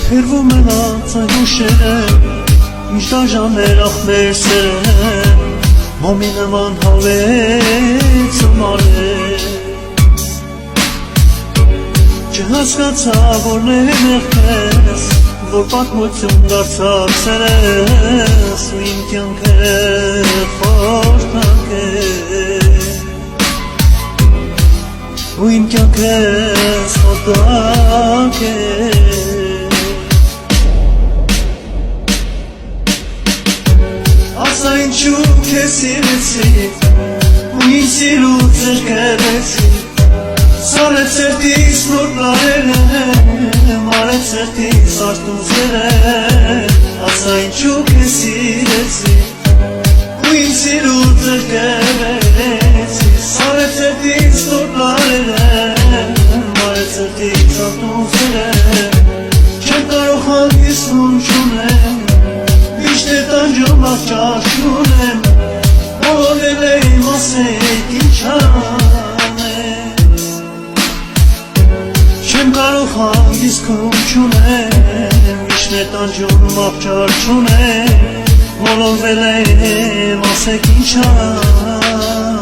Թերվում են անցան հուշերը, միշտ անժաներ ախներ սերը, մոմի նման հավեց մարեր Չհասկացա, որ ներքես, որ պատմություն դարձավ սերես ու իմ կյանքը խորտակ է ու իմ կյանքես խորտակ է Ասա ինչու քեզ սիրեցի ու ինձ սիրուց զրկեցի Սարեց սերտիս նոր պլաները, մարեց սերտիս արտուզերը Ասա ինչու քեզ սիրեցի ու ինձ սիրուց զրկեցի Սարեց սերտիս նոր պլաները, մարեց սերտիս արտուզերը Չեմ կարող հանգիստում չունեմ Միշտ է տանջում աղճար չունեմ Բոլորել է իմ ասեք ինչ անեմ Չեմ կարող հանգիստում չունեմ Միշտ է տանջում աղճար չունեմ Բոլորել է իմ ասեք ինչ անեմ